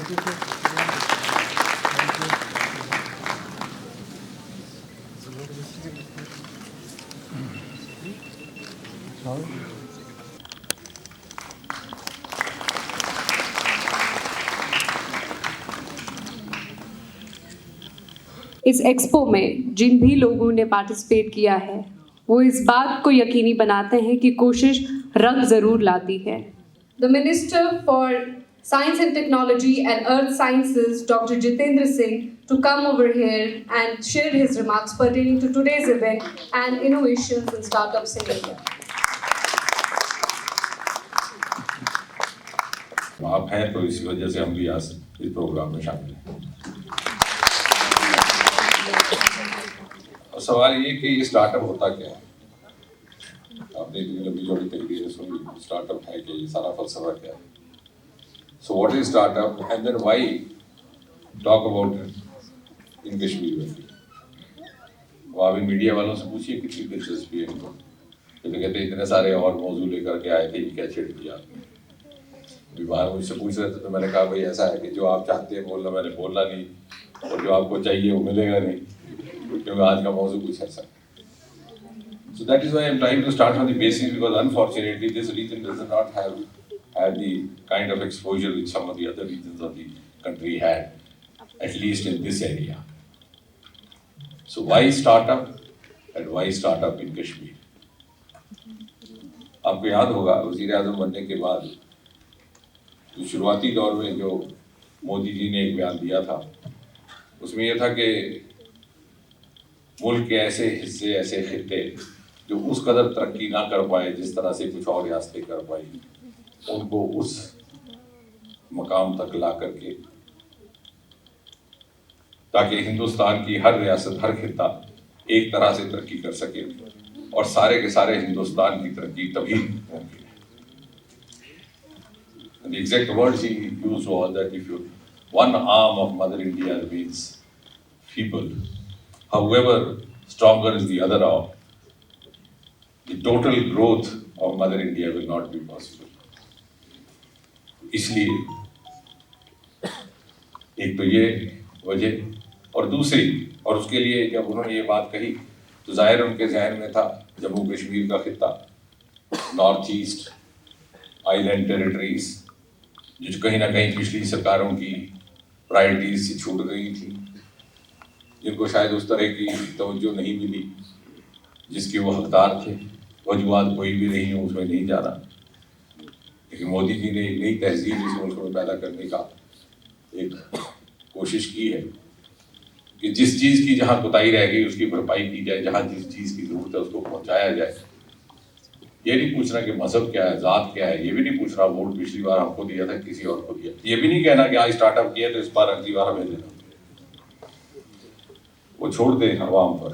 اس expo میں جن بھی لوگوں نے پارٹیسپیٹ کیا ہے وہ اس بات کو یقینی بناتے ہیں کہ کوشش رنگ ضرور لاتی ہے. The Minister for Science and Technology and Earth Sciences, Dr. Jitendra Singh, to come over here and share his remarks pertaining to today's event and innovations and startups in India. آپ ہیں تو اسی وجہ سے ہم بھی آج اس پروگرام میں شامل ہیں. اور سوال یہ کہ یہ اسٹارٹ اپ ہوتا کیا ہے؟ آپ نے اتنی لمبی چوڑی تقریر سنی، اسٹارٹ اپ ہے کہ یہ سارا فلسفہ کیا ہے؟ So what is startup and then why talk about it in Kashmir میں؟ وہ ابھی میڈیا والوں سے پوچھیے کتنی دلچسپی ہے ان کو، تو کہتے ہیں اتنے سارے اور موضوع لے کر کے آئے تھے، یہ کیا چھیڑ دیا آپ نے؟ ابھی باہر مجھ سے پوچھ رہے تھے تو میں نے کہا بھائی ایسا ہے کہ جو آپ چاہتے ہیں بولنا میں نے بولنا نہیں، اور جو آپ کو چاہیے وہ ملے گا نہیں، کیونکہ آج کا موضوع کچھ ایسا ہے. So that is why I am trying to start from the basics, because unfortunately this region does not have had the kind of exposure which some of the other regions of the country had, at least in this area. So why startup and why startup in Kashmir? آپ کو یاد ہوگا وزیر اعظم بننے کے بعد جو شروعاتی دور میں جو مودی جی نے ایک بیان دیا تھا، اس میں یہ تھا کہ ملک کے ایسے حصے، ایسے خطے جو اس قدر ترقی نہ کر پائے جس طرح سے کچھ اور ریاستیں کر پائی، ان کو اس مقام تک لا کر کے، تاکہ ہندوستان کی ہر ریاست، ہر خطہ ایک طرح سے ترقی کر سکے، اور سارے کے سارے ہندوستان کی ترقی تبھی ممکن ہے. The exact words he used was that if one arm of Mother India remains feeble, however stronger is the other arm, the total growth of Mother India will not be possible. اس لیے ایک تو یہ وجہ، اور دوسری، اور اس کے لیے جب انہوں نے یہ بات کہی تو ظاہر ان کے ذہن میں تھا جموں کشمیر کا خطہ، نارتھ ایسٹ، آئی لینڈ ٹیریٹریز، جو کہیں نہ کہیں پچھلی سرکاروں کی پرائرٹیز سے چھوٹ گئی تھی، جن کو شاید اس طرح کی توجہ نہیں ملی جس کے وہ حقدار تھے. وجوہات کوئی بھی نہیں ہوں، اس میں نہیں جانا، لیکن مودی جی نے ایک نئی تہذیب اس ملک میں پیدا کرنے کا ایک کوشش کی ہے کہ جس چیز کی جہاں کوتاہی رہ گئی اس کی بھرپائی کی جائے، جہاں جس چیز کی ضرورت ہے اس کو پہنچایا جائے. یہ نہیں پوچھنا کہ مذہب کیا ہے، ذات کیا ہے، یہ بھی نہیں پوچھنا ووٹ پچھلی بار ہم کو دیا تھا کسی اور کو دیا، یہ بھی نہیں کہنا کہ آج اسٹارٹ اپ کیا تو اس بار اگلی بار ہمیں دینا. وہ چھوڑ دیں عوام پر،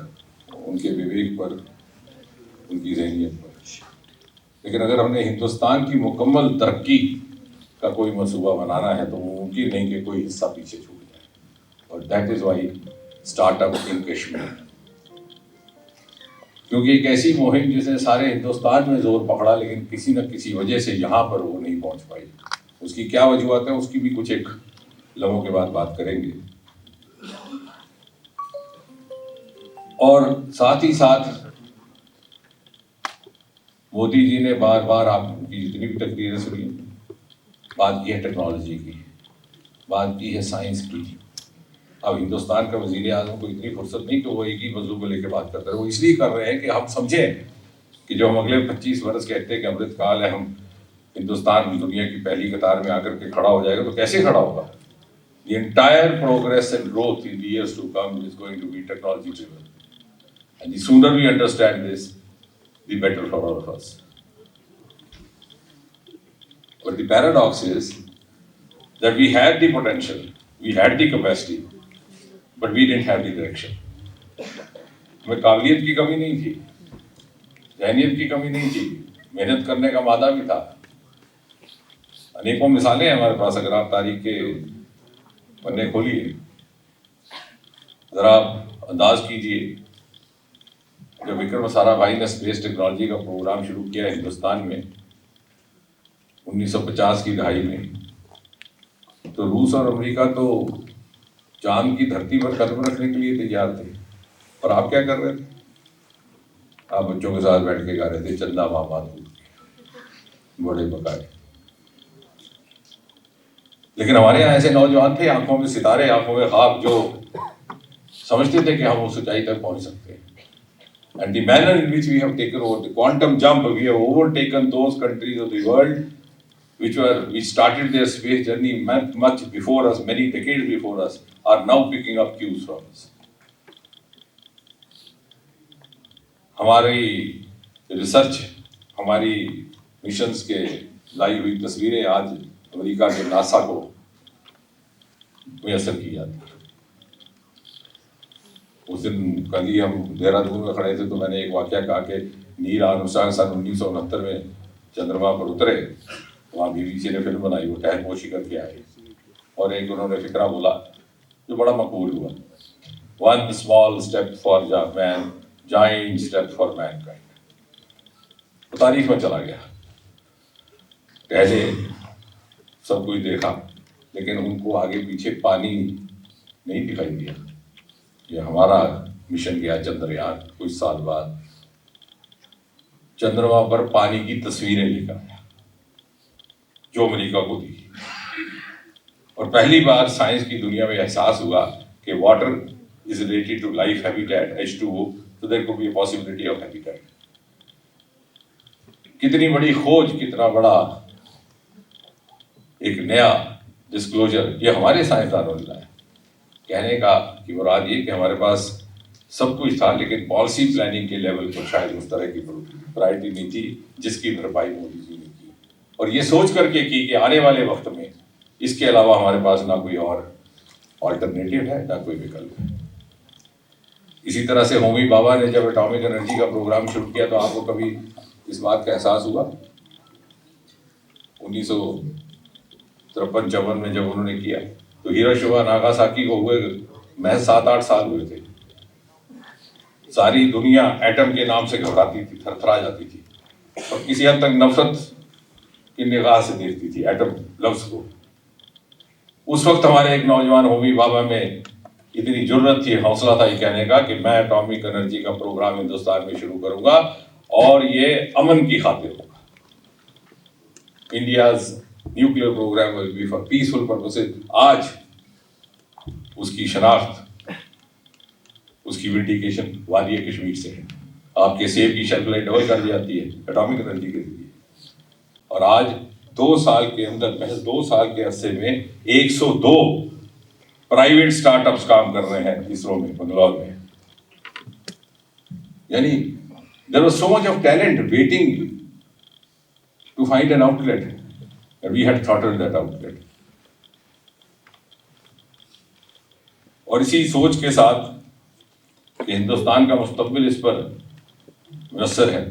ان کے وویک پر، ان کی ذہنیت پر. لیکن اگر ہم نے ہندوستان کی مکمل ترقی کا کوئی منصوبہ بنانا ہے تو وہ ممکن نہیں کہ کوئی حصہ پیچھے چھوٹ جائے. اور that is why start up in Kashmir, کیونکہ ایک ایسی مہم جس نے سارے ہندوستان میں زور پکڑا لیکن کسی نہ کسی وجہ سے یہاں پر وہ نہیں پہنچ پائی. اس کی کیا وجوہات ہیں اس کی بھی کچھ ایک لمحوں کے بعد بات کریں گے. اور ساتھ ہی ساتھ مودی جی نے بار بار، آپ کی جتنی بھی تقریریں سنی، بات کی ہے ٹیکنالوجی کی، بات کی ہے سائنس کی. اب ہندوستان کا وزیر اعظم کو اتنی فرصت نہیں کہ وہ ایک ہی موضوع کو لے کے بات کرتے ہیں. وہ اس لیے کر رہے ہیں کہ ہم سمجھیں کہ جو ہم اگلے 25 برس کہتے ہیں کہ امرت کال ہے، ہم ہندوستان دنیا کی پہلی قطار میں آ کر کے کھڑا ہو جائے گا، تو کیسے کھڑا ہوگا؟ The entire progress and growth in the years to come is going to be technology driven. And the sooner we understand this, the better for all of us. But the paradox is that we had the potential, we had the capacity, but we didn't have the direction. ہمیں قابلیت کی کمی نہیں تھی، ذہنیت کی کمی نہیں تھی، محنت کرنے کا مادہ بھی تھا. انیکوں مثالیں ہیں ہمارے پاس. اگر آپ تاریخ کے پنے کھولیے، ذرا آپ انداز کیجئے، جب وکرم سارا بھائی نے اسپیس ٹیکنالوجی کا پروگرام شروع کیا ہندوستان میں 1950 کی دہائی میں، تو تو روس اور امریکہ تو چاند کی دھرتی پر قدم رکھنے کے لیے تیار تھے، اور آپ کیا کر رہے تھے؟ آپ بچوں کے ساتھ بیٹھ کے گا رہے تھے چندہ ماما بڑے بکائے. لیکن ہمارے یہاں ایسے نوجوان تھے، آنکھوں میں ستارے، آنکھوں میں خواب، جو سمجھتے تھے کہ ہم اس سچائی تک پہنچ سکتے ہیں. And the manner in which we have taken over the quantum jump, we have overtaken those countries of the world which started their space journey much before us, many decades before us, are now picking up cues from us. ہماری research, ہماری missions کے لائی ہوئی تصویریں آج امریکہ کے NASA کو میسر کی جاتی ہیں. اس دن کل ہی ہم دہرادون میں کھڑے تھے تو میں نے ایک واقعہ کہا کہ نیل آرمسٹرانگ سن 1969 میں چندرما پر اترے، وہاں BBC نے فلم بنائی، وہ ٹہل پوشی کر کے آئے، اور ایک انہوں نے فکرہ بولا جو بڑا مقبول ہوا، one small step for man, giant step for mankind. وہ تاریخ میں چلا گیا. ٹہلے، سب کچھ دیکھا، لیکن ان کو آگے پیچھے پانی نہیں دکھائی دیا. یہ ہمارا مشن گیا چندریان، کچھ سال بعد چندرما پر پانی کی تصویریں لے کر آیا جو امریکہ کو دی، اور پہلی بار سائنس کی دنیا میں احساس ہوا کہ water is related to life habitat H2O، تو there could be a possibility of habitat. کتنی بڑی کھوج، کتنا بڑا ایک نیا ڈسکلوجر یہ ہمارے سائنسدانوں نے لایا. کہنے کا کہ مراد یہ کہ ہمارے پاس سب کچھ تھا، لیکن پالیسی پلاننگ کے لیول پر شاید اس طرح کی پرائرٹی نہیں تھی جس کی بھرپائی مودی جی نے کی، اور یہ سوچ کر کے کی کہ آنے والے وقت میں اس کے علاوہ ہمارے پاس نہ کوئی اور آلٹرنیٹیو ہے، نہ کوئی وکلپ ہے. اسی طرح سے ہومی بابا نے جب اٹامک انرجی کا پروگرام شروع کیا تو آپ کو کبھی اس بات کا احساس ہوا؟ 1953-54 میں جب انہوں نے کیا تو ہیروشیما ناگاساکی کو ہوئے محض 7-8 سال ہوئے تھے. ساری دنیا ایٹم کے نام سے گھبراتی تھی، تھرتھرا جاتی تھی، اور کسی حد تک نفرت کی نگاہ سے دیکھتی تھی ایٹم لفظ کو. اس وقت ہمارے ایک نوجوان ہومی بابا میں اتنی جرت تھی، حوصلہ تھا یہ کہنے کا کہ میں اٹامک انرجی کا پروگرام ہندوستان میں شروع کروں گا اور یہ امن کی خاطر ہوگا. India's nuclear programme will be for peaceful purposes. آج اس کی شناخت، اس کی ونڈیکیشن وادی کشمیر سے ہے. آپ کے سیب کی شیلف لائف ڈبل کر دی جاتی ہے اٹامک انرجی کے ذریعے، اور آج 2 سال کے اندر، محض 2 سال کے عرصے میں 102 پرائیویٹ اسٹارٹ اپس کام کر رہے ہیں اسرو میں، بنگلور میں. یعنی there was so much of talent waiting to find an outlet, and we had throttled that outlet. اور اسی سوچ کے ساتھ کہ ہندوستان کا مستقبل اس پر منحصر ہے،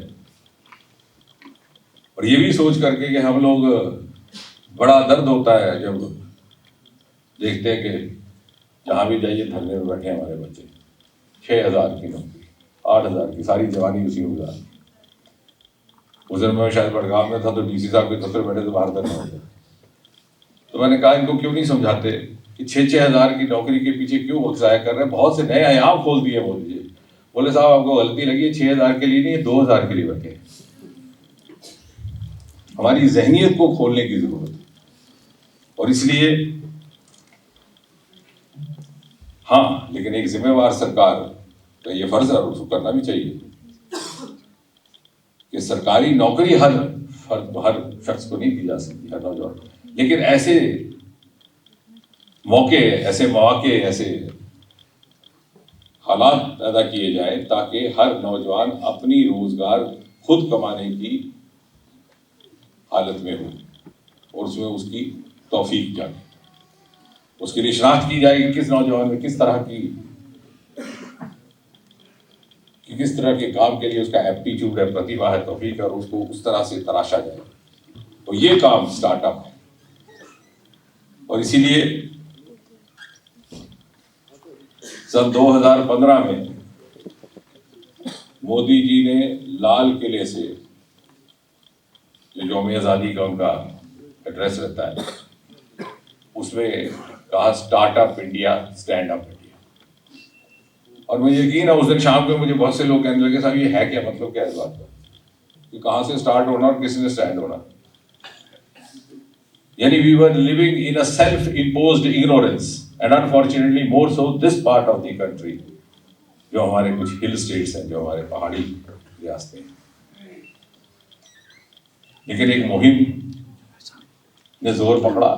اور یہ بھی سوچ کر کے کہ ہم لوگ، بڑا درد ہوتا ہے جب دیکھتے ہیں کہ جہاں بھی جائیے دھرنے میں بیٹھے ہمارے بچے، 6,000 کی نوکری، 8,000 کی، ساری جوانی اسی میں گزار. اس دن میں شاید بڑگام میں تھا تو DC صاحب کے دفتر بیٹھے تو باہر دھرنا ہوتا. تو میں نے کہا ان کو کیوں نہیں سمجھاتے کہ 6,000 کی نوکری کے پیچھے کیوں وقت ضائع کر رہے ہیں؟ بہت سے نئے ایام کھول دیے مودی جی. بولے صاحب آپ کو غلطی لگی ہے، 6,000 کے لیے نہیں، 2,000 کے لیے بیٹھے. ہماری ذہنیت کو کھولنے کی ضرورت ہے، اور اس لیے ہاں، لیکن ایک ذمہ وار سرکار کا یہ فرض ہے اور اس کو کرنا بھی چاہیے کہ سرکاری نوکری ہر شخص کو نہیں دی جا سکتی، ہر نوجوان، لیکن ایسے موقع، ایسے مواقع، ایسے حالات پیدا کیے جائیں تاکہ ہر نوجوان اپنی روزگار خود کمانے کی حالت میں ہو، اور اس میں اس کی توفیق جائے، اس کی شناخت کی جائے کہ کس نوجوان میں کس طرح کے کام کے لیے اس کا ایپٹیچیوڈ ہے، پرتیبھا ہے، توفیق ہے، اور اس کو اس طرح سے تراشا جائے. تو یہ کام اسٹارٹ اپ ہے. اور اسی لیے سن 2015 میں مودی جی نے لال قلعے سے، جو یوم آزادی کا ان کا ایڈریس رہتا ہے، اس میں کہا start up India stand up India. اور مجھے یقین ہے اس دن شام کو مجھے بہت سے لوگ کہنے لگے صاحب یہ ہے کیا, مطلب کیا ہے اس بات کا, کہ کہاں سے اسٹارٹ ہونا اور کس نے اسٹینڈ ہونا. یعنی we are living in a self imposed ignorance and unfortunately more so this part of the country, جو ہمارے کچھ ہل اسٹیٹس ہیں, جو ہمارے پہاڑی ریاستیں ہیں. لیکن ایک مہم نے زور پکڑا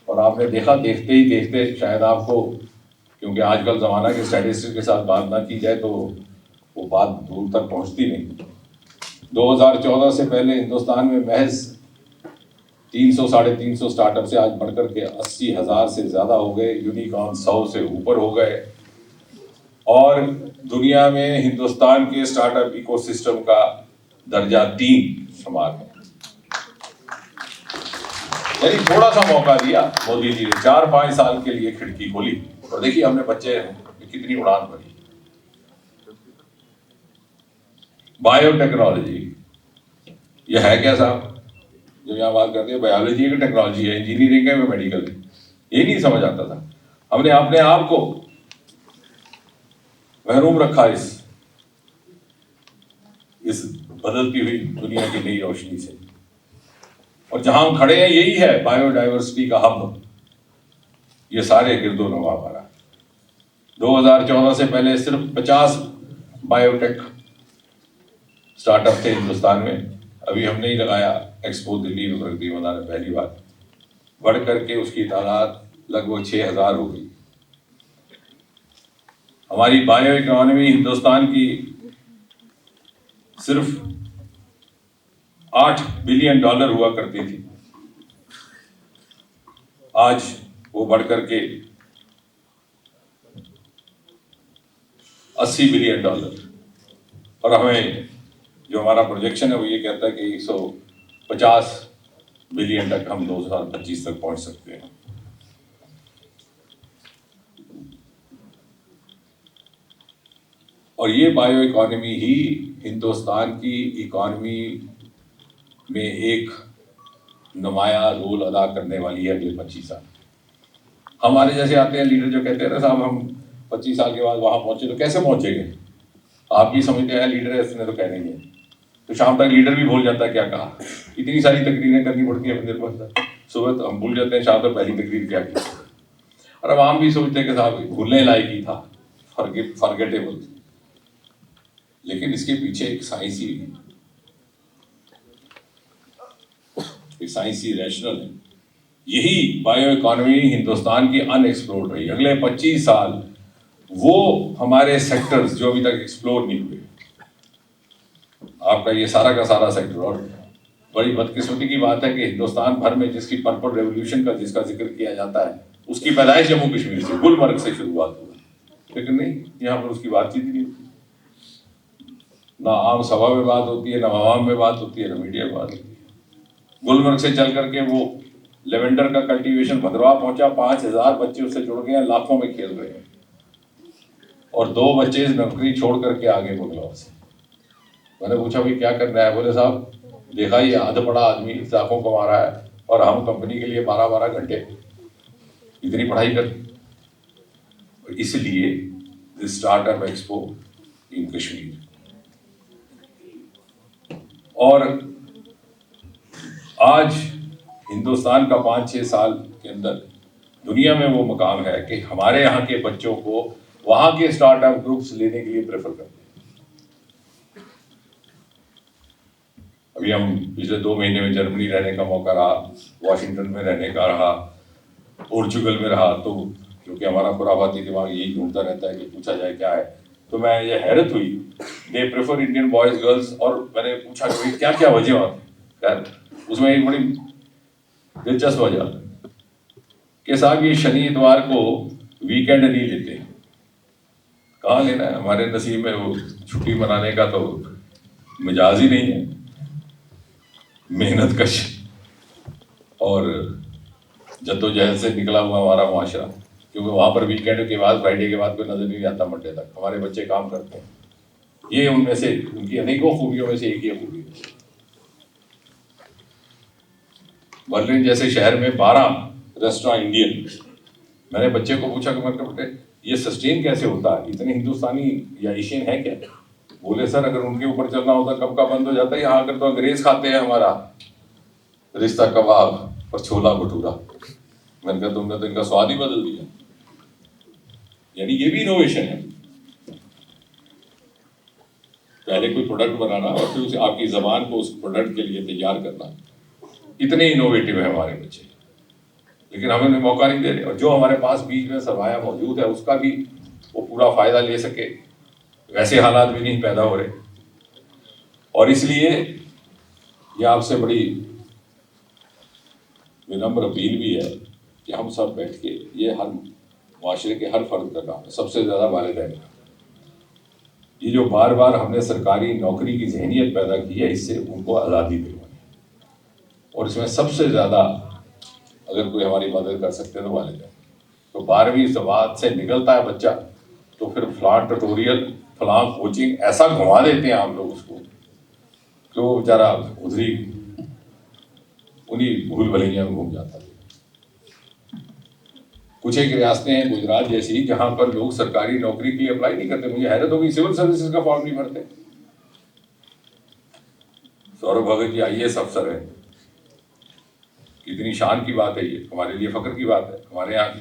اور آپ نے دیکھا دیکھتے ہی دیکھتے, شاید آپ کو کیونکہ آج کل زمانہ کے اسٹیٹسٹک کے ساتھ بات نہ کی جائے تو وہ بات دور تک پہنچتی نہیں. 2014 سے پہلے ہندوستان میں محض 300-350 اسٹارٹ اپ سے آج بڑھ کر کے 80,000 سے زیادہ ہو گئے, یونیکارن 100 سے اوپر ہو گئے, اور دنیا میں ہندوستان کے اسٹارٹ اپ ایکو سسٹم کا درجہ 3 شمار ہے. یعنی تھوڑا سا موقع دیا مودی جی نے, 4-5 سال کے لیے کھڑکی کھولی, اور دیکھیے ہم نے بچے کتنی اڑان بھری. بایو ٹیکنالوجی یہ ہے کیا صاحب؟ جو یہاں بات کرتے ہیں بایولوجی کی ٹیکنالوجی ہے, انجینئرنگ ہے, میڈیکل ہے, یہ نہیں سمجھ آتا تھا. ہم نے اپنے آپ کو محروم رکھا اس بدلتی ہوئی دنیا کی نئی روشنی سے. اور جہاں ہم کھڑے ہیں یہی ہے بایو ڈائیورسٹی کا ہب, یہ سارے گرد و نواح ہمارا. 2014 سے پہلے صرف 50 بایو ٹیک اسٹارٹ اپ تھے ہندوستان میں. ابھی ہم نے ہی لگایا ایکسپو دلی میں رکھ دی مولانا نے پہلی بار, بڑھ کر کے اس کی تعداد لگ بھگ 6,000 ہو گئی. ہماری بایو اکانومی ہندوستان کی صرف $8 بلین ہوا کرتی تھی, آج وہ بڑھ کر کے $80 بلین. اور ہمیں جو ہمارا پروجیکشن ہے وہ یہ کہتا ہے کہ 150 بلین تک ہم 2025 تک پہنچ سکتے ہیں. اور یہ بایو اکانومی ہی ہندوستان کی اکانومی میں ایک نمایاں رول ادا کرنے والی ہے اگلے 25 سال. ہمارے جیسے آتے ہیں لیڈر جو کہتے ہیں نا صاحب ہم 25 سال کے بعد وہاں پہنچے, تو کیسے پہنچیں گے؟ آپ یہ سمجھتے ہیں لیڈر ہے اس نے تو کہنا ہی ہے, تو شام تک لیڈر بھی بھول جاتا ہے کیا کہا. اتنی ساری تقریریں کرنی پڑتی ہیں بندے کو, صبح تو ہم بھول جاتے ہیں, شام تک پہلی تقریر کیا کی. اور اب عام بھی سوچتے ہیں کہ صاحب بھولنے لائق ہی تھا, فارگیٹیبل. لیکن اس کے پیچھے ایک سائنسی ریشنل ہے. یہی بایو اکانومی ہندوستان کی ان ایکسپلورڈ رہی. اگلے 25 سال وہ ہمارے سیکٹرز جو ابھی تک ایکسپلور نہیں ہوئے, آپ کا یہ سارا کا سارا سیکٹر. اور بڑی بدقسمتی کی بات ہے کہ ہندوستان بھر میں جس کی پرپل ریولیوشن کا جس کا ذکر کیا جاتا ہے اس کی پیدائش جموں کشمیر سے, گلمرگ سے شروعات ہوا, لیکن نہیں, یہاں پر اس کی بات چیت نہیں ہوتی. نہ عام سبھا میں بات ہوتی ہے, نہ عوام میں بات ہوتی ہے, نہ میڈیا میں بات ہوتی ہے. گلمرگ سے چل کر کے وہ لیونڈر کا کلٹیویشن بھدرواہ پہنچا, 5,000 بچے اس سے جڑ گئے ہیں, لاکھوں میں کھیل رہے ہیں. اور 2 بچے نوکری چھوڑ کر کے آگے بنگلور سے. میں نے پوچھا بھائی کیا کرنا ہے؟ بولے صاحب دیکھا یہ آدھ پڑا آدمی لاکھوں کما رہا ہے اور ہم کمپنی کے لیے 12 گھنٹے اتنی پڑھائی کر. اس لیے اسٹارٹ اپ ایکسپو ان کشمیر. اور آج ہندوستان کا 5-6 سال کے اندر دنیا میں وہ مقام ہے کہ ہمارے یہاں کے بچوں کو وہاں کے اسٹارٹ اپ گروپس لینے کے لیے پریفر کرتے ہیں. ابھی ہم پچھلے 2 مہینے میں جرمنی رہنے کا موقع رہا, واشنگٹن میں رہنے کا رہا, پورچوگل میں رہا. تو کیونکہ ہمارا خرافاتی دماغ یہی ڈھونڈتا رہتا ہے کہ پوچھا جائے کیا ہے, تو میں یہ حیرت ہوئی they prefer Indian boys girls. اور میں نے پوچھا کہ کیا کیا وجہ ہے, اس میں ایک بڑی دلچسپ وجہ کہ صاحب یہ شنی اتوار کو ویکینڈ نہیں لیتے. کہاں لینا ہے, ہمارے نصیب میں وہ چھٹی منانے کا تو مجاز ہی نہیں ہے. محنت کش اور جدوجہد سے نکلا ہوا ہمارا معاشرہ, کیونکہ وہاں پر ویکینڈ کے بعد فرائیڈے کے بعد کوئی نظر نہیں آتا منڈے تک. ہمارے بچے کام کرتے ہیں. یہ ان میں سے ان کی انیکوں خوبیوں میں سے ایک ہی خوبی ہے. برلن جیسے شہر میں 12 ریسٹوران انڈین. میں نے بچے کو پوچھا کہ میں کہ بیٹے یہ سسٹین کیسے ہوتا ہے, اتنے ہندوستانی یا ایشین ہے کیا؟ بولے سر اگر ان کے اوپر چلنا ہوتا کب کا بند ہو جاتا ہے, یہاں اگر تو انگریز کھاتے ہیں ہمارا رشتہ کباب اور چھولا بھٹورا. میں نے کہا تم نے تو ان کا سواد ہی بدل دیا. یعنی یہ بھی انوویشن ہے, پہلے کوئی پروڈکٹ بنانا اور پھر اسے آپ کی زبان کو اس پروڈکٹ کے لیے تیار کرنا. اتنے انوویٹو ہیں ہمارے بچے, لیکن ہمیں انہیں موقع نہیں دے رہے. اور جو ہمارے پاس بیچ میں سرمایہ موجود ہے اس کا بھی وہ پورا فائدہ لے سکے ویسے حالات بھی نہیں پیدا ہو رہے. اور اس لیے یہ آپ سے بڑی ونمر اپیل بھی ہے کہ ہم سب بیٹھ کے, یہ ہر معاشرے کے ہر فرد کا کام ہے, سب سے زیادہ والدین کا. یہ جو بار بار ہم نے سرکاری نوکری کی ذہنیت پیدا کی ہے, اس سے ان کو آزادی دلوانی, اور اس میں سب سے زیادہ اگر کوئی ہماری مدد کر سکتے ہیں تو والدین. تو 12ویں جماعت سے نکلتا ہے بچہ تو پھر فلاں ٹیوٹوریل فلاں کوچنگ ایسا گھما دیتے ہیں ہم لوگ اس کو کہ وہ بیچارہ ادھری انہیں بھول بھلیاں میں گھوم جاتا ہے. کچھ ایک ریاستیں ہیں گجرات جیسی جہاں پر لوگ سرکاری نوکری کے لیے اپلائی نہیں کرتے. مجھے حیرت ہوگی سول سروسز کا فارم نہیں بھرتے. سوربھ بھگت جی IAS افسر ہے, کتنی شان کی بات ہے, یہ ہمارے لیے فخر کی بات ہے ہمارے یہاں کی.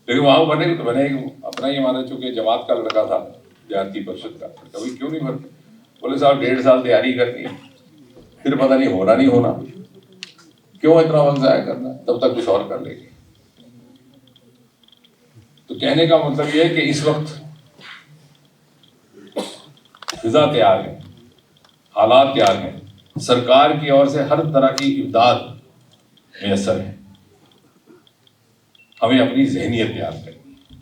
لیکن وہاں بنے تو بنے اپنا ہی ہمارا چونکہ جماعت کا لڑکا تھا جانتی پرشد کا, کبھی کیوں نہیں بھرتے؟ بولے صاحب 1.5 سال تیاری کرنی ہے, پھر پتہ نہیں ہونا نہیں ہونا, کیوں اتنا وقت ضائع کرنا, تب تک کچھ اور کر لیں گے. تو کہنے کا مطلب یہ ہے کہ اس وقت فضا تیار ہے, حالات تیار ہیں, سرکار کی اور سے ہر طرح کی امداد میسر ہے. ہمیں اپنی ذہنیت تیار کرنی ہے,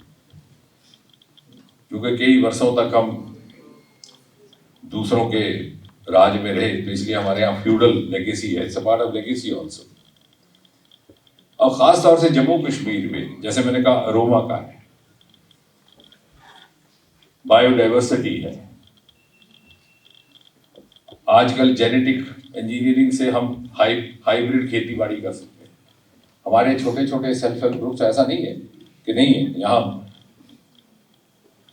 کیونکہ کئی برسوں تک ہم دوسروں کے راج میں رہے, تو اس لیے ہمارے یہاں فیوڈل لیگیسی ہے, it's a part of legacy also. اور خاص طور سے جموں کشمیر میں جیسے میں نے کہا اروما کا ہے, بایو ڈائیورسٹی ہے. آج کل جینیٹک انجینئرنگ سے ہم ہائیبریڈ کھیتی باڑی کر سکتے ہیں. ہمارے چھوٹے چھوٹے سیلف ہیلپ گروپس ایسا نہیں ہے کہ نہیں ہے. یہاں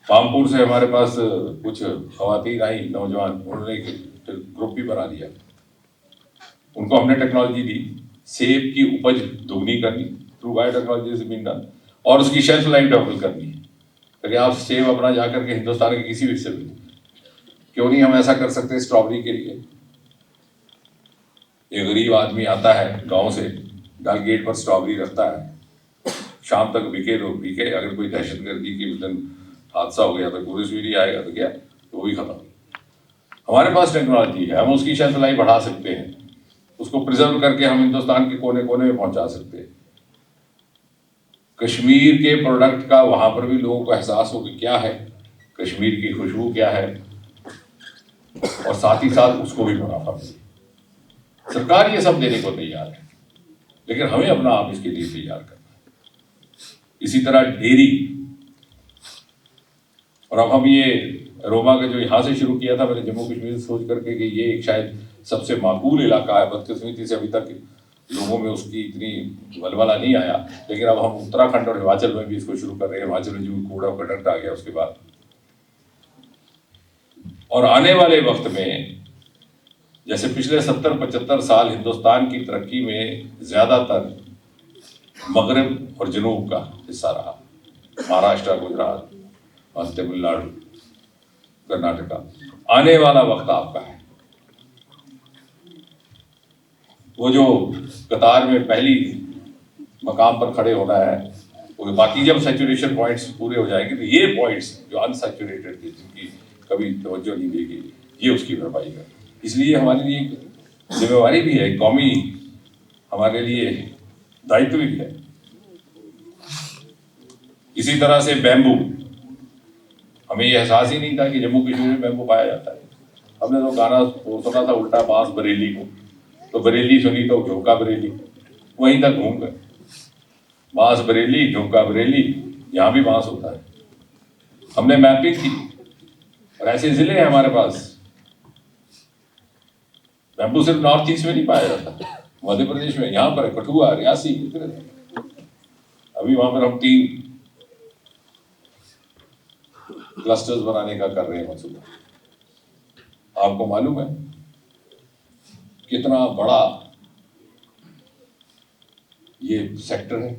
پامپور سے ہمارے پاس کچھ خواتین آئی نوجوان, انہوں نے گروپ بھی بنا دیا. ان کو ہم نے ٹیکنالوجی دی, سیب کی اپج دگنی کرنی تھرو بایو ٹیکنالوجی سے بن ڈن, اور اس کی شیلف لائف ڈبل کرنی ہے تاکہ آپ سیب اپنا جا کر کے ہندوستان کے کسی بھی حصے میں, کیوں نہیں ہم ایسا کر سکتے اسٹرابری کے لیے. ایک غریب آدمی آتا ہے گاؤں سے, ڈل گیٹ پر اسٹرابری رکھتا ہے, شام تک بکے تو بکے, اگر کوئی دہشت گردی کی اس دن حادثہ ہو گیا تو پولیس بھی نہیں آئے گا تو کیا, تو وہ بھی ختم. ہمارے پاس ٹیکنالوجی ہے, ہم اس کی شیلف لائف بڑھا سکتے ہیں, اس کو پرزرو کر کے ہم ہندوستان کے کونے کونے میں پہنچا سکتے ہیں. کشمیر کے پروڈکٹ کا وہاں پر بھی لوگوں کو احساس ہو کہ کیا ہے کشمیر کی خوشبو کیا ہے, اور ساتھ ہی ساتھ اس کو بھی منافع ملے. سرکار یہ سب دینے کو تیار ہے, لیکن ہمیں اپنا آپ اس کے لیے تیار کرنا ہے. اسی طرح ڈیری, اور اب ہم یہ روما کا جو یہاں سے شروع کیا تھا, میں نے جموں کشمیر سے سوچ کر کے کہ یہ ایک شاید سب سے معقول علاقہ ہے, بدقسمتی سے ابھی تک لوگوں میں اس کی اتنی ولولہ نہیں آیا, لیکن اب ہم اتراکھنڈ اور ہماچل میں بھی اس کو شروع کر رہے ہیں. ہماچل میں جو کوڑا کنڈکٹ آ گیا اس کے بعد, اور آنے والے وقت میں جیسے پچھلے 70-75 سال ہندوستان کی ترقی میں زیادہ تر مغرب اور جنوب کا حصہ رہا, مہاراشٹر, گجرات اور تمل ناڈو, کرناٹکا. آنے والا وقت آپ کا ہے. وہ جو قطار میں پہلی مقام پر کھڑے ہونا ہے, وہ باقی جب سیچوریشن پوائنٹس پورے ہو جائیں گے تو یہ پوائنٹس جو انسیچوریٹڈ تھے, جن کی کبھی توجہ نہیں دی گئی, یہ اس کی بھرپائی کرے. اس لیے ہمارے لیے ایک ذمہ داری بھی ہے, قومی ہمارے لیے دائتو بھی ہے. اسی طرح سے بیمبو, ہمیں یہ احساس ہی نہیں تھا کہ جموں کشمیر میں بیمبو پایا جاتا ہے. ہم نے تو گانا سنا تھا الٹا بانس بریلی کو, تو بریلی سنی تو جھوکا بریلی, وہیں تک گھوم گئے. بانس بریلی, جھوکا بریلی, یہاں بھی بانس ہوتا ہے. ہم نے میپنگ کی, اور ایسے ضلع ہیں ہمارے پاس. بیمبو صرف نارتھ ایسٹ میں نہیں پایا جاتا, مدھیہ پردیش میں یہاں پر ہے, کٹھوا, ریاسی, ابھی وہاں پر ہم 3 کلسٹرز بنانے کا کر رہے ہیں منصوبہ. آپ کو معلوم ہے کتنا بڑا یہ سیکٹر ہے.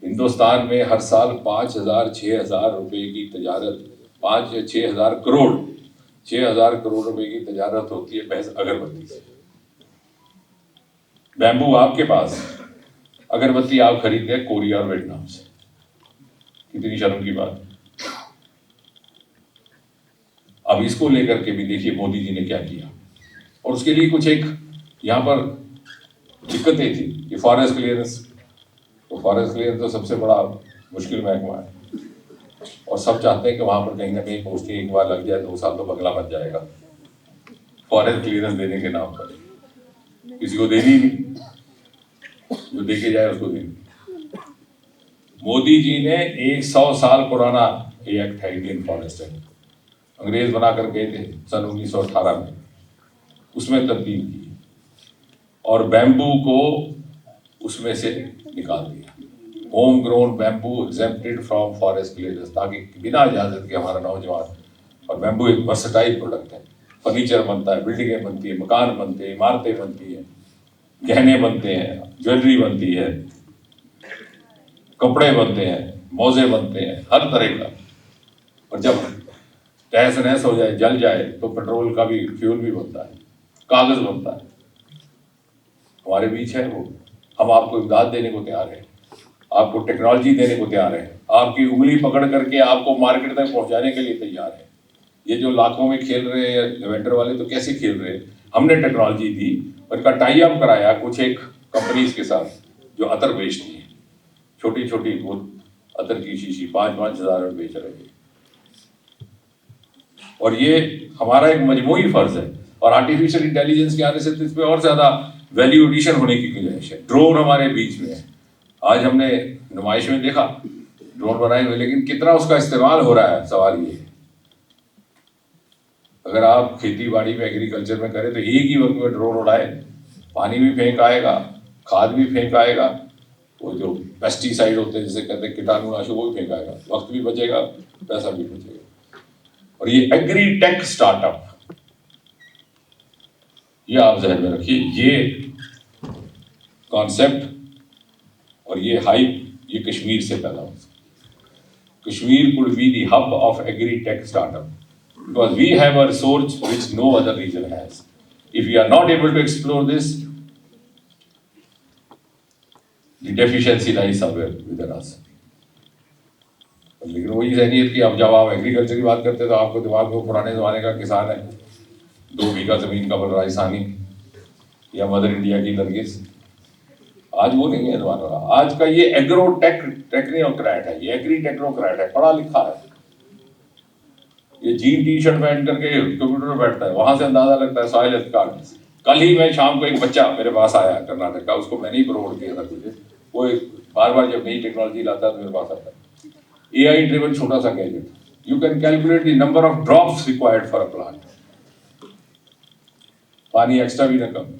ہندوستان میں ہر سال 5,000-6,000 روپے کی تجارت، 5 یا 6,000 کروڑ روپے کی تجارت ہوتی ہے محض اگربتی سے. بیمبو آپ کے پاس، اگربتی آپ خریدتے ہیں کوریا اور ویتنام سے. کتنی شرم کی بات. اب اس کو لے کر کے بھی دیکھیے مودی جی نے کیا کیا، اور اس کے لیے کچھ ایک یہاں پر دقتیں تھی کہ فارسٹ کلیئرنس تو سب سے بڑا مشکل محکمہ ہے، اور سب چاہتے ہیں کہ وہاں پر کہیں نہ کہیں پوسٹنگ ایک بار لگ جائے 2 سال تو بنگلہ بن جائے گا فارسٹ کلیئرنس دینے کے نام پر. کسی کو دینی نہیں، جو دے کے جائے اس کو دینی. مودی جی نے 100 سال پرانا یہ ایکٹ ہے انڈین فارسٹ ایکٹ، انگریز بنا کر گئے تھے سن 1918 میں، اس میں تبدیل کی اور بیمبو کو اس میں سے نکال دیا. Home grown bamboo exempted from forest clearance, تاکہ بنا اجازت کے ہمارا نوجوان، اور بیمبو ایک ورسٹائل پروڈکٹ ہے، فرنیچر بنتا ہے، بلڈنگیں بنتی ہیں، مکان بنتے ہیں، عمارتیں بنتی ہیں، گہنے بنتے ہیں، جویلری بنتی ہے، کپڑے بنتے ہیں، موزے بنتے ہیں، ہر طرح کا. اور جب تہس نہس ہو جائے، جل جائے، تو پیٹرول کا بھی فیول بھی بنتا ہے، کاغذ بنتا ہے. ہمارے بیچ ہے وہ. ہم آپ کو امداد دینے کو تیار ہیں، آپ کو ٹیکنالوجی دینے کو تیار ہیں، آپ کی انگلی پکڑ کر کے آپ کو مارکیٹ تک پہنچانے کے لیے تیار ہیں. یہ جو لاکھوں میں کھیل رہے ہیں لیونڈر والے تو کیسے کھیل رہے ہیں؟ ہم نے ٹیکنالوجی دی اور ان کا ٹائی اپ کرایا کچھ ایک کمپنیز کے ساتھ جو عطر بیچتی ہیں، چھوٹی چھوٹی وہ عطر کی شیشی 5-5 ہزار میں بیچ رہے ہیں. اور یہ ہمارا ایک مجموعی فرض ہے، اور آرٹیفیشیل انٹیلیجنس کے آنے سے اس پہ اور زیادہ ویلیو ایڈیشن ہونے کی گنجائش ہے. ڈرون ہمارے بیچ میں ہے. آج ہم نے نمائش میں دیکھا ڈرون بنائے ہوئے، لیکن کتنا اس کا استعمال ہو رہا ہے سوال یہ ہے. اگر آپ کھیتی باڑی میں ایگریکلچر میں کریں تو ایک ہی وقت میں ڈرون اڑائے، پانی بھی پھینک آئے گا، کھاد بھی پھینک آئے گا، وہ جو پیسٹی سائڈ ہوتے ہیں جسے کہتے ہیں کیٹانو ناشک، وہ بھی پھینک آئے گا، وقت بھی بچے گا، پیسہ بھی بچے گا. اور یہ ایگری ٹیک اسٹارٹ اپ، یہ آپ ذہن میں رکھیے، یہ کانسیپٹ اور یہ ہائپ یہ کشمیر سے پیدا ہو سکتا ہے. Kashmir could be the hub of agri tech startup because we have a resource which no other region has. If we are not able to explore this, the deficiency lies somewhere within us. لیکن وہی ذہنیت کی اب جب آپ agriculture کی بات کرتے تو آپ کو دماغ میں پرانے زمانے کا کسان ہے 2 بیگھہ زمین کا بل راجستھانی یا مدر انڈیا کی نرگس. آج وہ نہیں ہے زمانہ رہا. آج کا یہ ایگرو ٹیکنوکریٹ ہے، یہ ایگری ٹیکنوکریٹ ہے، پڑھا لکھا ہے. یہ جین ٹی شرٹ پہن کر کے کمپیوٹر میں بیٹھتا ہے، وہاں سے اندازہ لگتا ہے سوائل ہیلتھ کارڈ. کل ہی میں شام کو ایک بچہ میرے پاس آیا کرناٹک کا، اس کو میں نے ہی پروموٹ کیا تھا تجھے. وہ بار بار جب نئی ٹیکنالوجی لاتا ہے تو میرے پاس آتا ہے. اے آئی ڈریون چھوٹا سا gadget, you can calculate the number of drops required for a plant. پانی ایکسٹرا بھی نہ کم،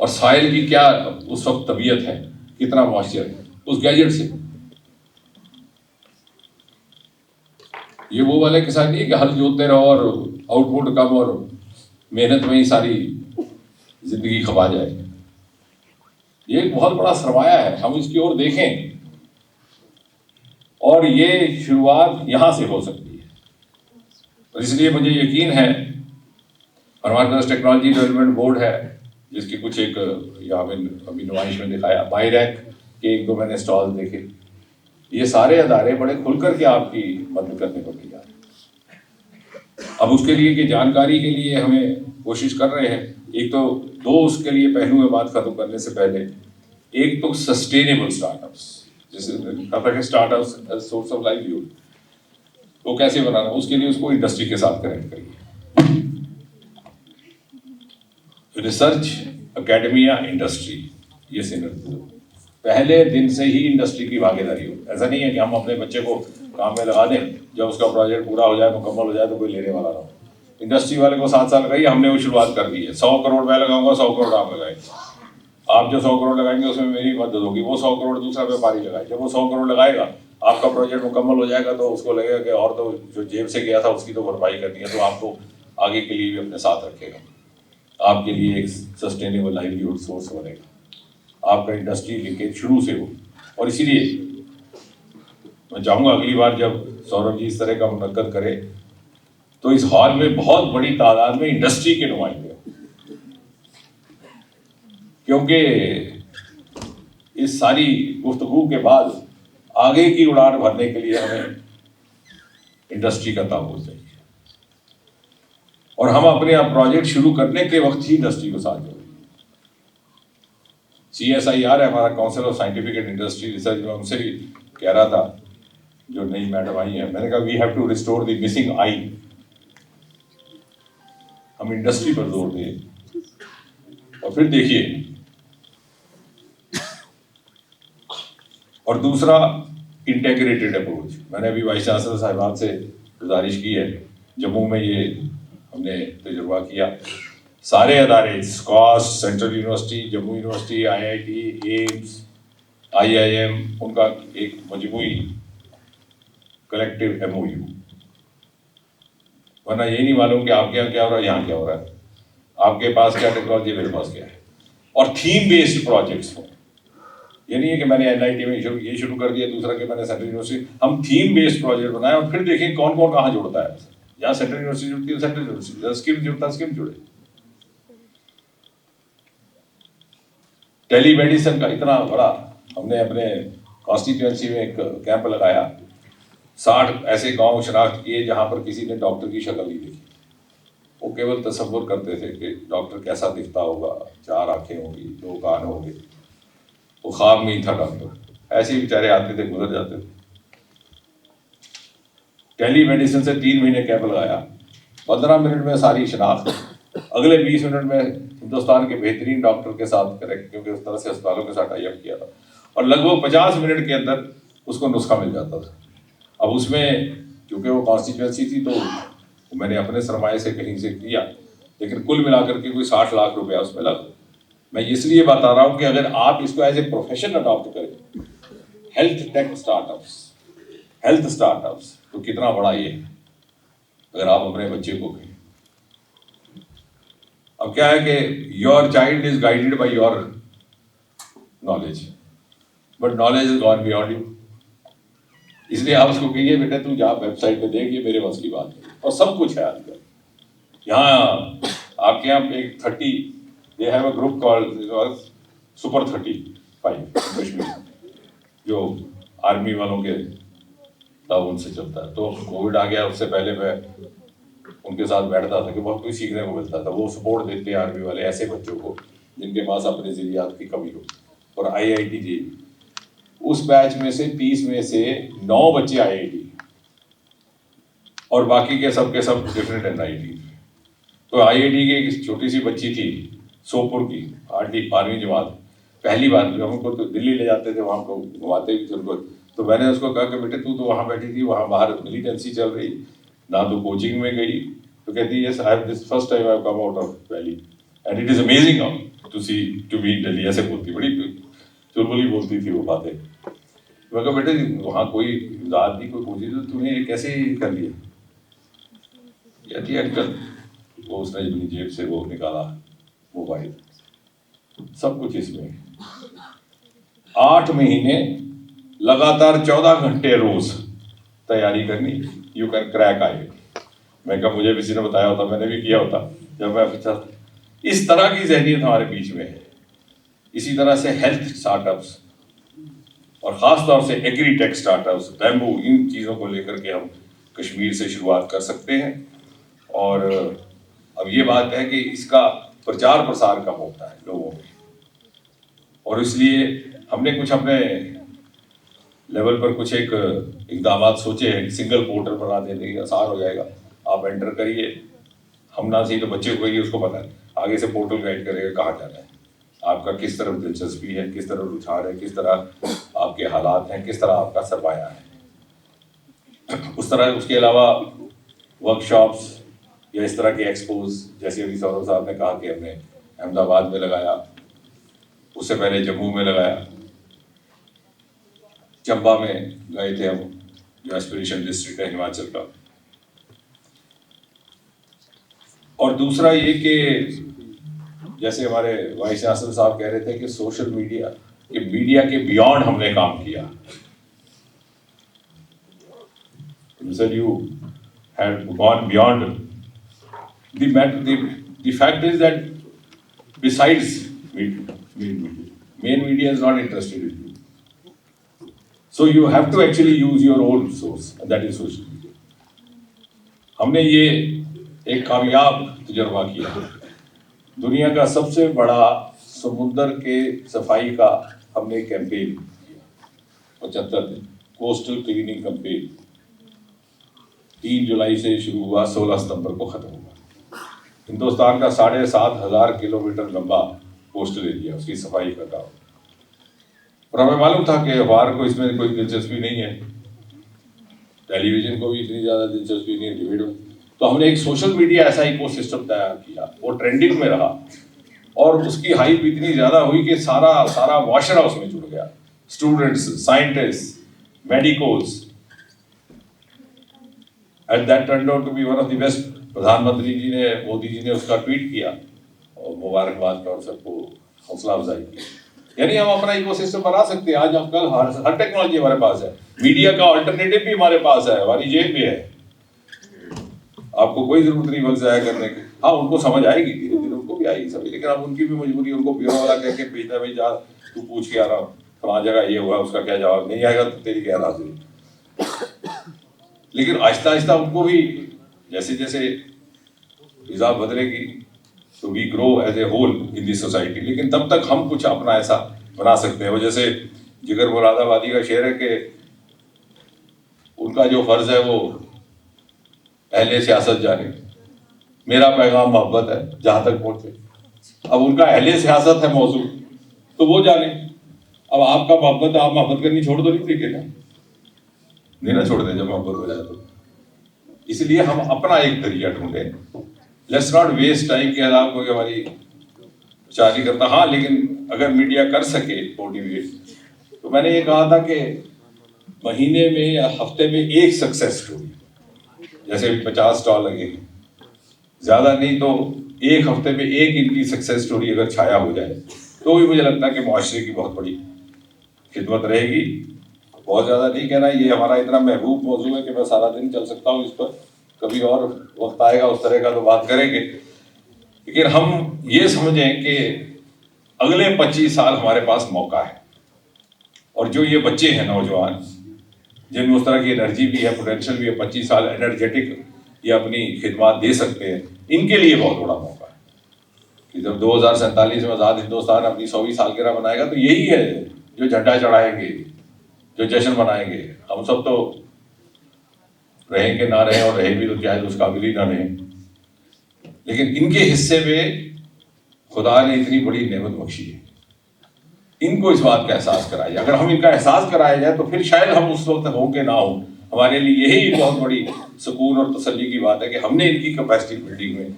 اور سائل کی کیا اس وقت طبیعت ہے، کتنا موئسچر ہے اس گیجٹ سے. یہ وہ والے کسان نہیں ہے کہ ہل جوتتے رہو اور آؤٹ پٹ کم اور محنت میں ہی ساری زندگی کھپا جائے. یہ ایک بہت بڑا سرمایہ ہے، ہم اس کی اور دیکھیں، اور یہ شروعات یہاں سے ہو سکتی ہے. اور اس لیے مجھے یقین ہے، ہمارے پاس ٹیکنالوجی ڈیولپمنٹ بورڈ ہے جس کی کچھ ایک یہاں میں ابھی نمائش میں دکھایا، بائیریک کے 1-2 میں نے اسٹال دیکھے. یہ سارے ادارے بڑے کھل کر کے آپ کی مدد کرنے کو تیار ہیں. اب اس کے لیے کہ جانکاری کے لیے ہمیں کوشش کر رہے ہیں. ایک تو 2 اس کے لیے پہلو میں بات ختم کرنے سے پہلے، ایک تو سسٹینیبل اسٹارٹ اپس، جیسے اسٹارٹ اپس سورس آف لائیولیہوڈ، وہ کیسے بنانا، اس کے لیے اس کو انڈسٹری کے ساتھ کنیکٹ کریے. ریسرچ اکیڈمیا انڈسٹری، یہ سینر پہلے دن سے ہی انڈسٹری کی بھاگیداری ہو. ایسا نہیں ہے کہ ہم اپنے بچے کو کام میں لگا دیں، جب اس کا پروجیکٹ پورا ہو جائے، مکمل ہو جائے تو کوئی لینے والا نہ ہو. انڈسٹری والے کو 7 سال کہیے، ہم نے وہ شروعات کر دی ہے. 100 کروڑ میں لگاؤں گا، 100 کروڑ آپ لگائیں. آپ جو 100 کروڑ لگائیں گے اس میں میری مدد ہوگی, وہ 100 کروڑ دوسرا ویپاری لگائے, جب وہ 100 کروڑ لگائے گا آپ کا پروجیکٹ مکمل ہو جائے گا تو اس کو لگے گا کہ اور تو جو جیب سے گیا تھا اس کی تو بھرپائی کرنی ہے, تو آپ کو آگے کے لیے بھی اپنے ساتھ رکھے گا, آپ کے لیے ایک سسٹینیبل لائیولیہوڈ سورس بنے گا, آپ کا انڈسٹری لنکیج شروع سے ہو. اور اسی لیے میں چاہوں گا اگلی بار جب سوربھ جی اس طرح کا منعقد کرے تو اس ہال میں بہت بڑی تعداد میں انڈسٹری کے نمائندے ہوں, کیونکہ اس ساری گفتگو کے بعد آگے کی اڑان بھرنے کے لیے ہمیں انڈسٹری کا تعاون چاہیے, اور ہم اپنے پروجیکٹ شروع کرنے کے وقت ہی انڈسٹری کو ساتھ جوڑیں. CSIR ہے ہمارا, council of scientific and industry research, میں ان سے بھی کہہ رہا تھا جو نئی میڈم آئی ہیں, میں نے کہا we have to restore the missing eye, ہم انڈسٹری پر زور دیں اور پھر دیکھیے. اور دوسرا انٹیگریٹڈ اپروچ, میں نے ابھی وائس چانسلر صاحبان سے گزارش کی ہے, جموں میں یہ ہم نے تجربہ کیا, سارے ادارے SKUAST, central university, Jammu university, IIT, AIIMS, IIM, ان کا ایک مجموعی کلیکٹیو MOU, ورنہ یہ نہیں معلوم کہ آپ کے یہاں کیا ہو رہا ہے, یہاں کیا ہو رہا ہے, آپ کے پاس کیا ٹیکنالوجی, میرے پاس کیا ہے. اور تھیم بیسڈ پروجیکٹس ہوں, یہ نہیں ہے کہ میں نے NIT میں یہ شروع کر دیا, دوسرا کہ میں نے سینٹرل یونیورسٹی, ہم تھیم بیسڈ پروجیکٹ بنائیں اور پھر دیکھیں کون کون کہاں جڑتا ہے. جہاں سینٹرل یونیورسٹی جڑتی ہے سینٹرل یونیورسٹی, جہاں اسکم جڑتا ہے اسکم جڑے. ٹیلی میڈیسن کا اتنا بڑا ہم نے اپنے کانسٹیٹوئنسی میں ایک کیمپ لگایا, 60 ایسے گاؤں شناخت کیے جہاں پر کسی نے ڈاکٹر کی شکل نہیں دیکھی. وہ کیول تصور کرتے تھے کہ ڈاکٹر کیسا دکھتا ہوگا, 4 آنکھیں ہوں گی, 2 کان ہوں گے, وہ خواب میں ہی تھا ڈاکٹر. ایسے ہی بیچارے آتے تھے, گزر جاتے تھے. ٹیلی میڈیسن سے 3 مہینے کیمپ لگایا, 15 منٹ میں ساری شناخت, اگلے 20 منٹ میں ہندوستان کے بہترین ڈاکٹر کے ساتھ کریکٹ, کیونکہ اس طرح سے اسپتالوں کے ساتھ ٹائی اپ کیا تھا, اور لگ بھگ 50 منٹ کے اندر اس کو نسخہ مل جاتا تھا. اب اس میں کیونکہ وہ کانسٹیٹوئنسی تھی تو میں نے اپنے سرمایے سے کہیں سے کیا, لیکن کل ملا کر کے کوئی 60 لاکھ روپیہ اس میں لگا. میں اس لیے بتا رہا ہوں کہ اگر آپ اس کو ایز اے پروفیشن اڈاپٹ کریں, ہیلتھ ٹیک اسٹارٹ اپس تو کتنا بڑا یہ ہے اگر آپ اپنے بچے کو کہیں. اب کیا ہے کہ your child is guided by your knowledge, but knowledge is gone beyond you. اس لیے آپ اس کو کہیے بیٹا تو جا ویب سائٹ پہ دیکھ, یہ میرے بس کی بات ہے, اور سب کچھ ہے آج کل. یہاں آپ کے یہاں ایک 30 they have a group called Super 35 Kashmir, جو آرمی والوں کے تعاون سے چلتا ہے. تو کووڈ آ گیا, اس سے پہلے میں ان کے ساتھ بیٹھتا تھا کہ بہت کچھ سیکھنے کو ملتا تھا. وہ سپورٹ دیتے ہیں آرمی والے ایسے بچوں کو جن کے پاس اپنے ذریعات کی کمی ہو. اور IIT جی اس بیچ میں سے 30 میں سے 9 بچے IIT, اور باقی کے سب ڈفرینٹ NIT. تو IIT کی ایک چھوٹی سی بچی تھی سوپور کی, 8ویں جماعت, پہلی بار ہم کو تو دلی لے جاتے تھے, وہاں کو گھماتے بھی تھے ان کو. تو میں نے اس کو کہا کہ بیٹے تو وہاں بیٹھی تھی, وہاں باہر ملیٹنسی چل رہی, نہ تو کوچنگ میں گئی. تو کہتی yes I have this first time I have come out of valley and it is amazing to be Delhi. ایسے بولتی, بڑی چلبلی بولتی تھی وہ باتیں. میں کہا بیٹے وہاں کوئی امداد نہیں, کوئی پوچھی, تو تم نے یہ کیسے کر لیا؟ کہتی انکل, وہ اس نے اپنی جیب سے وہ نکالا موبائل, سب کچھ اس میں. 8 مہینے لگاتار 14 گھنٹے روز تیاری کرنی, یو کین کریک آئی. میں کہا مجھے کسی نے بتایا ہوتا, میں نے بھی کیا ہوتا جب میں پوچھا. اس طرح کی ذہنیت ہمارے بیچ میں ہے. اسی طرح سے ہیلتھ اسٹارٹ اپس اور خاص طور سے agritech startups, bamboo, ان چیزوں کو لے کر کے ہم کشمیر سے شروعات کر سکتے ہیں. اور اب یہ بات ہے کہ اس کا پرچار پرسار کم ہوتا ہے لوگوں میں, اور اس لیے ہم نے کچھ اپنے لیول پر کچھ ایک اقدامات سوچے ہیں. سنگل پورٹل بنا دینے, آسان ہو جائے گا, آپ انٹر کریے, ہم نہ صحیح تو بچے کو ہی اس کو پتہ ہے, آگے سے پورٹل گائڈ کرے گا کہاں جانا ہے, آپ کا کس طرح دلچسپی ہے, کس طرح رجحان ہے, کس طرح آپ کے حالات ہیں, کس طرح آپ کا سرمایہ ہے. اس طرح اس کے علاوہ ورک شاپس یا اس طرح کے ایکسپوز, جیسے ابھی سوربھ صاحب نے کہا کہ ہم نے احمد آباد میں لگایا, اس سے پہلے جموں میں لگایا, چمبا میں گئے تھے ہم, جو ایسپریشن ڈسٹرکٹ ہے ہماچل کا. اور دوسرا یہ کہ جیسے ہمارے وائس چانسلر صاحب کہہ رہے تھے کہ سوشل میڈیا, کہ میڈیا کے بیونڈ ہم نے کام کیا. You had gone beyond. The fact is that besides main media is not interested in you. So you have to actually use your own source, and that is social media. ہم نے یہ ایک کامیاب تجربہ کیا. دنیا کا سب سے بڑا سمندر کے صفائی کا ہم نے کیمپین کیا, 75 دن کوسٹل کلیننگ کیمپین. 3 جولائی سے شروع ہوا, 16 ستمبر کو ختم ہوا. ہندوستان کا 7,500 کلومیٹر لمبا کوسٹل ایریا, اس کی صفائی کا کام. اور ہمیں معلوم تھا کہ اخبار کو اس میں کوئی دلچسپی نہیں ہے, ٹیلی ویژن کو بھی اتنی زیادہ دلچسپی نہیں ہے ڈیبیٹ میں. تو ہم نے ایک سوشل میڈیا ایسا ایکو سسٹم تیار کیا, وہ ٹرینڈنگ میں رہا, اور اس کی ہائپ اتنی زیادہ ہوئی کہ سارا معاشرہ اس میں جڑ گیا. Students, scientists, medicos, and that turned out to be one of the best. پردھان منتری جی نے, مودی جی نے اس کا ٹویٹ کیا اور مبارکباد کا اور سب کو حوصلہ افزائی کی. یعنی ہم اپنا ایکو سسٹم بنا سکتے ہیں. آج ہم کل ہر ٹیکنالوجی ہمارے پاس ہے, میڈیا کا آلٹرنیٹو بھی ہمارے پاس ہے, ہماری جیب میں ہے. آپ کو کوئی ضرورت نہیں وقت ضائع کرنے کی. ہاں ان کو سمجھ آئے گی دھیرے دھیرے, ان کو بھی آئے گی سمجھ, لیکن اب ان کی بھی مجبوری, ان کو بیورو والا کہہ کے بھیجنا, بھائی جا تو پوچھ کے آ رہا ہوں فلاں جگہ یہ ہوا, اس کا کیا جواب, نہیں آئے گا تو تیری غیر حاضری. لیکن آہستہ آہستہ ان کو بھی جیسے جیسے فضا بدلے گی تو we grow as a whole in the society. لیکن تب تک ہم کچھ اپنا ایسا بنا سکتے ہیں. وہ جیسے جگر مراد آبادی کا شعر ہے کہ ان کا جو فرض ہے وہ اہل سیاست جانے, میرا پیغام محبت ہے جہاں تک پہنچے. اب ان کا اہل سیاست ہے موضوع تو وہ جانے. اب آپ کا محبت, آپ محبت کرنی چھوڑ دو, نہیں دیکھے نا, نہیں نہ چھوڑ دیں جب محبت ہو جائے تو. اس لیے ہم اپنا ایک ذریعہ ڈھونڈیں. لیٹس ناٹ ویسٹ ٹائم کہ آپ کو ہماری چاری کرتا. ہاں لیکن اگر میڈیا کر سکے موٹیویٹ, تو میں نے یہ کہا تھا کہ مہینے میں یا ہفتے میں ایک سکسیس اسٹوری, جیسے 50 اسٹال لگے ہیں, زیادہ نہیں تو ایک ہفتے میں ایک ان کی سکسیس اسٹوری اگر چھایا ہو جائے تو بھی مجھے لگتا ہے کہ معاشرے کی بہت بڑی خدمت رہے گی. بہت زیادہ نہیں کہنا, یہ ہمارا اتنا محبوب موضوع ہے کہ میں سارا دن چل سکتا ہوں اس پر. کبھی اور وقت آئے گا اس طرح کا تو بات کریں گے. لیکن ہم یہ سمجھیں کہ اگلے 25 سال ہمارے پاس موقع ہے, اور جو یہ بچے ہیں نوجوان جن میں اس طرح کی انرجی بھی ہے, پوٹینشیل بھی ہے, 25 سال انرجیٹک یہ اپنی خدمات دے سکتے ہیں, ان کے لیے بہت بڑا موقع ہے کہ جب 2047 میں آزاد ہندوستان اپنی 100ویں سالگرہ منائے گا تو یہی ہے جو جھنڈا چڑھائیں گے, جو جشن منائیں گے. ہم سب تو رہیں کہ نہ رہیں, اور رہیں بھی تو شاید اس قابل ہی نہ رہیں, لیکن ان کے حصے میں خدا نے اتنی بڑی نعمت بخشی ہے. ان کو اس بات کا احساس کرائے. اگر ہم ان کا احساس کرایا جائے تو پھر شاید ہم اس وقت ہوں کہ نہ ہوں, ہمارے لیے یہی بہت بڑی سکون اور تسلی کی بات ہے کہ ہم نے ان کی کیپیسٹی بلڈنگ میں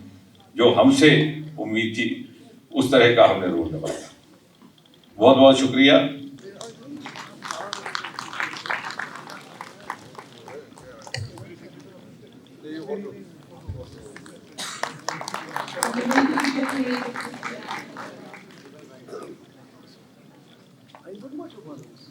جو ہم سے امید تھی اس طرح کا ہم نے رول نبھایا. بہت بہت شکریہ. I don't know what